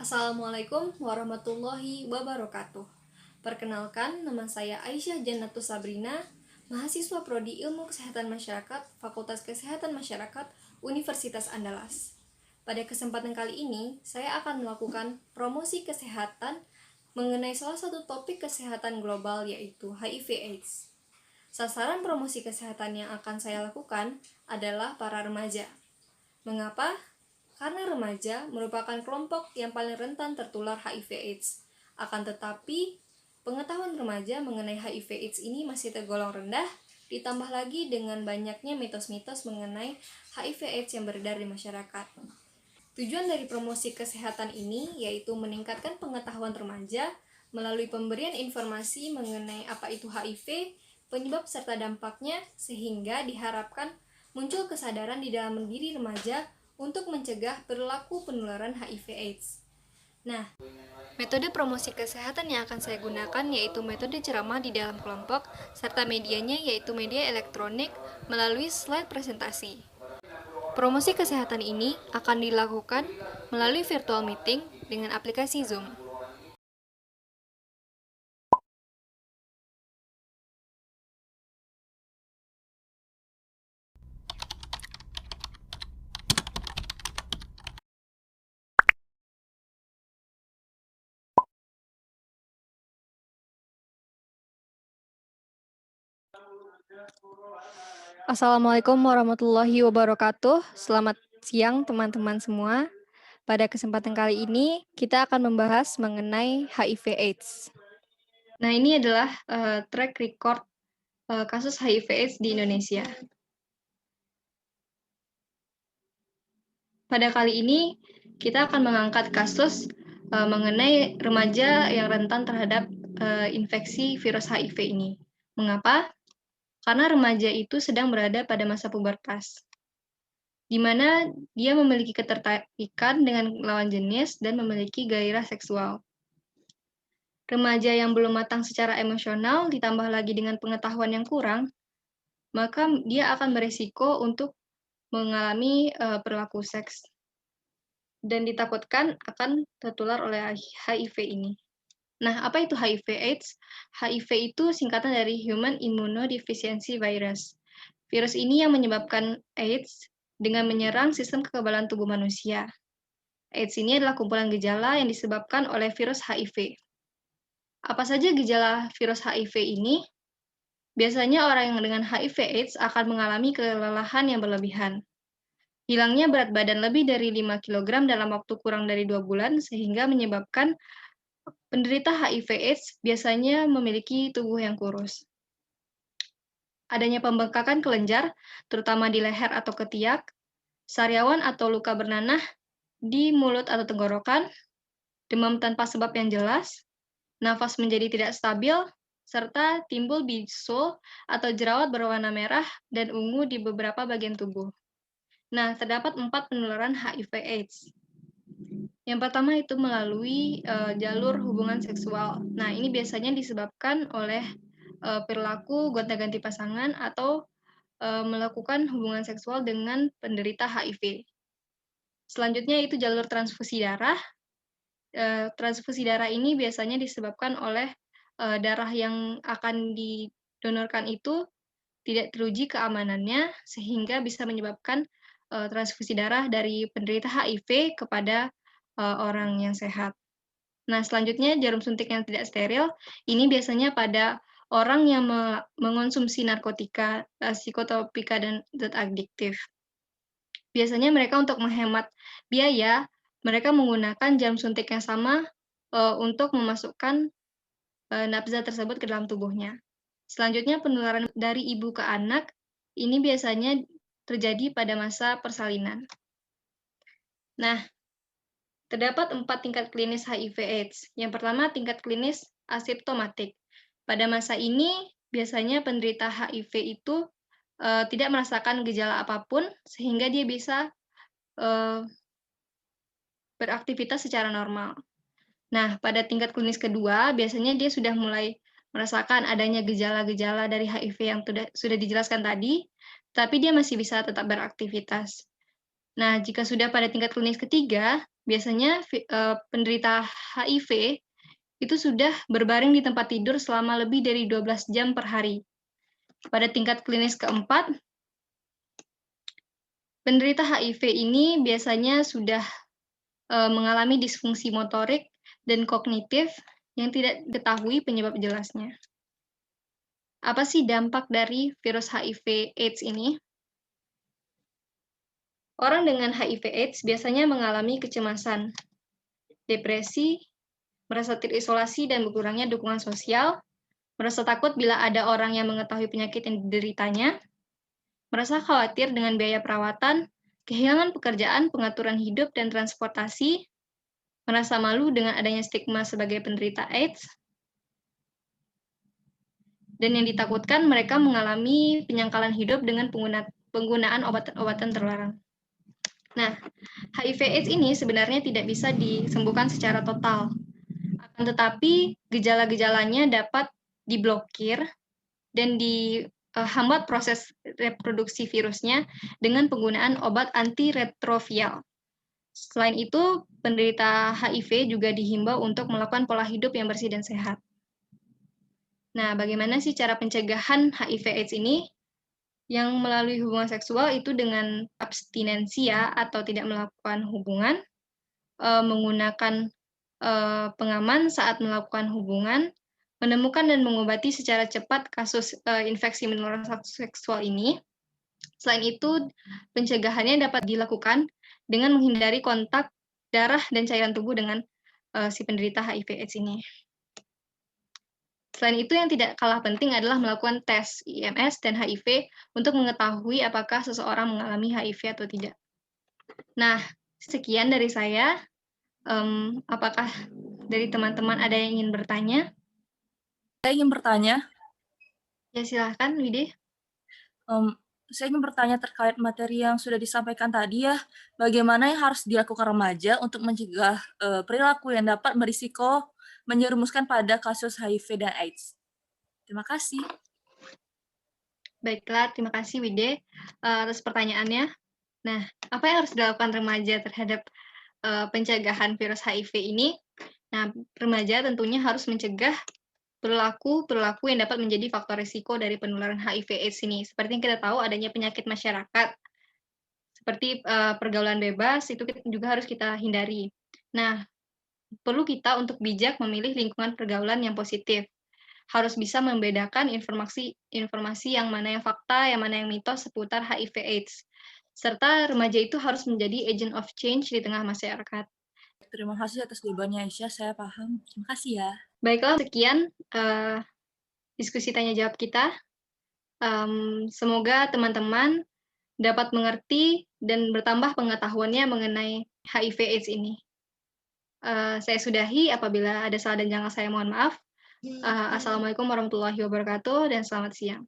Assalamualaikum warahmatullahi wabarakatuh. Perkenalkan, nama saya Aisyah Jannatus Sabrina, mahasiswa Prodi Ilmu Kesehatan Masyarakat, Fakultas Kesehatan Masyarakat, Universitas Andalas. Pada kesempatan kali ini, saya akan melakukan promosi kesehatan mengenai salah satu topik kesehatan global yaitu HIV/AIDS. Sasaran promosi kesehatan yang akan saya lakukan adalah para remaja. Mengapa? Karena remaja merupakan kelompok yang paling rentan tertular HIV/AIDS. Akan tetapi, pengetahuan remaja mengenai HIV/AIDS ini masih tergolong rendah, ditambah lagi dengan banyaknya mitos-mitos mengenai HIV/AIDS yang beredar di masyarakat. Tujuan dari promosi kesehatan ini yaitu meningkatkan pengetahuan remaja melalui pemberian informasi mengenai apa itu HIV, penyebab serta dampaknya, sehingga diharapkan muncul kesadaran di dalam diri remaja untuk mencegah perilaku penularan HIV/AIDS. Nah, metode promosi kesehatan yang akan saya gunakan yaitu metode ceramah di dalam kelompok, serta medianya yaitu media elektronik melalui slide presentasi. Promosi kesehatan ini akan dilakukan melalui virtual meeting dengan aplikasi Zoom. Assalamualaikum warahmatullahi wabarakatuh. Selamat siang teman-teman semua. Pada kesempatan kali ini, kita akan membahas mengenai HIV/AIDS. Nah, ini adalah track record kasus HIV/AIDS di Indonesia. Pada kali ini, kita akan mengangkat kasus mengenai remaja yang rentan terhadap infeksi virus HIV ini. Mengapa? Karena remaja itu sedang berada pada masa pubertas, di mana dia memiliki ketertarikan dengan lawan jenis dan memiliki gairah seksual. Remaja yang belum matang secara emosional, ditambah lagi dengan pengetahuan yang kurang, maka dia akan beresiko untuk mengalami perilaku seks dan ditakutkan akan tertular oleh HIV ini. Nah, apa itu HIV/AIDS? HIV itu singkatan dari Human Immunodeficiency Virus. Virus ini yang menyebabkan AIDS dengan menyerang sistem kekebalan tubuh manusia. AIDS ini adalah kumpulan gejala yang disebabkan oleh virus HIV. Apa saja gejala virus HIV ini? Biasanya orang yang dengan HIV/AIDS akan mengalami kelelahan yang berlebihan. Hilangnya berat badan lebih dari 5 kg dalam waktu kurang dari 2 bulan, sehingga menyebabkan penderita HIV/AIDS biasanya memiliki tubuh yang kurus. Adanya pembengkakan kelenjar, terutama di leher atau ketiak, sariawan atau luka bernanah di mulut atau tenggorokan, demam tanpa sebab yang jelas, nafas menjadi tidak stabil, serta timbul bisul atau jerawat berwarna merah dan ungu di beberapa bagian tubuh. Nah, terdapat 4 penularan HIV/AIDS. Yang pertama itu melalui jalur hubungan seksual. Nah, ini biasanya disebabkan oleh perilaku gonta-ganti pasangan atau melakukan hubungan seksual dengan penderita HIV. Selanjutnya itu jalur transfusi darah. Transfusi darah ini biasanya disebabkan oleh darah yang akan didonorkan itu tidak teruji keamanannya, sehingga bisa menyebabkan transfusi darah dari penderita HIV kepada orang yang sehat. Nah, selanjutnya jarum suntik yang tidak steril, ini biasanya pada orang yang mengonsumsi narkotika, psikotropika, dan zat adiktif. Biasanya mereka untuk menghemat biaya, mereka menggunakan jarum suntik yang sama untuk memasukkan nafza tersebut ke dalam tubuhnya. Selanjutnya penularan dari ibu ke anak, ini biasanya terjadi pada masa persalinan. Nah, terdapat 4 tingkat klinis HIV/AIDS. Yang pertama, tingkat klinis asimptomatik. Pada masa ini, biasanya penderita HIV itu tidak merasakan gejala apapun, sehingga dia bisa beraktivitas secara normal. Nah, pada tingkat klinis kedua, biasanya dia sudah mulai merasakan adanya gejala-gejala dari HIV yang sudah dijelaskan tadi, tapi dia masih bisa tetap beraktivitas. Nah, jika sudah pada tingkat klinis ketiga, biasanya penderita HIV itu sudah berbaring di tempat tidur selama lebih dari 12 jam per hari. Pada tingkat klinis keempat, penderita HIV ini biasanya sudah mengalami disfungsi motorik dan kognitif yang tidak diketahui penyebab jelasnya. Apa sih dampak dari virus HIV/AIDS ini? Orang dengan HIV/AIDS biasanya mengalami kecemasan, depresi, merasa terisolasi dan berkurangnya dukungan sosial, merasa takut bila ada orang yang mengetahui penyakit yang dideritanya, merasa khawatir dengan biaya perawatan, kehilangan pekerjaan, pengaturan hidup, dan transportasi, merasa malu dengan adanya stigma sebagai penderita AIDS, dan yang ditakutkan mereka mengalami penyangkalan hidup dengan penggunaan obat-obatan terlarang. Nah, HIV/AIDS ini sebenarnya tidak bisa disembuhkan secara total, akan tetapi gejala-gejalanya dapat diblokir dan dihambat proses reproduksi virusnya dengan penggunaan obat antiretroviral. Selain itu, penderita HIV juga dihimbau untuk melakukan pola hidup yang bersih dan sehat. Nah, bagaimana sih cara pencegahan HIV/AIDS ini? Yang melalui hubungan seksual itu dengan abstinensi ya, atau tidak melakukan hubungan, menggunakan pengaman saat melakukan hubungan, menemukan dan mengobati secara cepat kasus infeksi menular seksual ini. Selain itu, pencegahannya dapat dilakukan dengan menghindari kontak darah dan cairan tubuh dengan si penderita HIV/AIDS ini. Selain itu, yang tidak kalah penting adalah melakukan tes IMS dan HIV untuk mengetahui apakah seseorang mengalami HIV atau tidak. Nah, sekian dari saya. Apakah dari teman-teman ada yang ingin bertanya? Saya ingin bertanya, Ya, silahkan, Wide. saya ingin bertanya terkait materi yang sudah disampaikan tadi ya, bagaimana yang harus dilakukan remaja untuk mencegah perilaku yang dapat berisiko menyerumuskan pada kasus HIV dan AIDS? Terima kasih. Baiklah, terima kasih, Wide, atas pertanyaannya. Nah, apa yang harus dilakukan remaja terhadap pencegahan virus HIV ini? Nah, remaja tentunya harus mencegah perilaku yang dapat menjadi faktor risiko dari penularan HIV/AIDS ini. Seperti yang kita tahu, adanya penyakit masyarakat, seperti pergaulan bebas, itu juga harus kita hindari. Nah, perlu kita untuk bijak memilih lingkungan pergaulan yang positif. Harus bisa membedakan informasi yang mana yang fakta, yang mana yang mitos seputar HIV/AIDS. Serta remaja itu harus menjadi agent of change di tengah masyarakat. Terima kasih atas jawabannya, Aisyah. Saya paham. Terima kasih ya. Baiklah, sekian diskusi tanya jawab kita. Semoga teman-teman dapat mengerti dan bertambah pengetahuannya mengenai HIV/AIDS ini. Saya sudahi, apabila ada salah dan jangan saya mohon maaf. Assalamualaikum warahmatullahi wabarakatuh dan selamat siang.